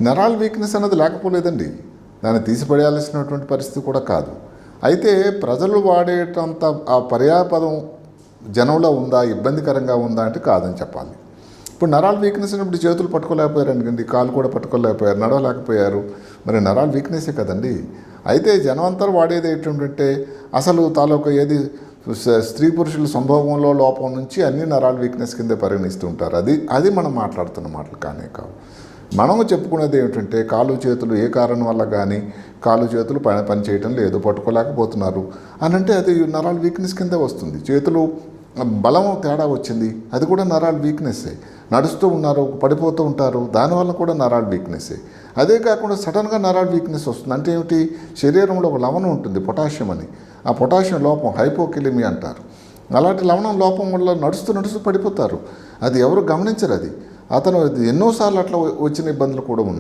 నరాల వీక్నెస్ అనేది లేకపోలేదండి, దాన్ని తీసిపడేయాల్సినటువంటి పరిస్థితి కూడా కాదు. అయితే ప్రజలు వాడేటంత ఆ పర్యాపదం జనంలో ఉందా, ఇబ్బందికరంగా ఉందా అంటే కాదని చెప్పాలి. ఇప్పుడు నరాల వీక్నెస్ ఇప్పుడు చేతులు పట్టుకోలేకపోయారు అనుకోండి, కాలు కూడా పట్టుకోలేకపోయారు, నడవలేకపోయారు, మరి నరాల వీక్నెస్సే కదండి. అయితే జనం అంతా వాడేది ఏంటంటే అసలు తాలూకా ఏది స్త్రీ పురుషుల సంభోగంలో లోపం నుంచి అన్ని నరాల వీక్నెస్ కింద పరిగణిస్తూ ఉంటారు. అది మనం మాట్లాడుతున్న మాటలు కానే కావు. మనము చెప్పుకునేది ఏమిటంటే కాలు చేతులు ఏ కారణం వల్ల కానీ కాలు చేతులు పని చేయటం లేదు, పట్టుకోలేకపోతున్నారు అని అంటే అది నరాల వీక్నెస్ కింద వస్తుంది. చేతులు బలం తేడా వచ్చింది, అది కూడా నరాల వీక్నెస్సే. నడుస్తూ ఉన్నారు, పడిపోతూ ఉంటారు, దానివల్ల కూడా నరాల వీక్నెస్సే. అదే కాకుండా సడన్గా నరాల వీక్నెస్ వస్తుంది అంటే ఏమిటి, శరీరంలో ఒక లవణం ఉంటుంది పొటాషియం అని, ఆ పొటాషియం లోపం హైపోకిలిమి అంటారు. అలాంటి లవణం లోపం వల్ల నడుస్తూ పడిపోతారు. అది ఎవరు గమనించరు. అది అతను ఎన్నోసార్లు అట్లా వచ్చిన ఇబ్బందులు కూడా ఉన్నాయి.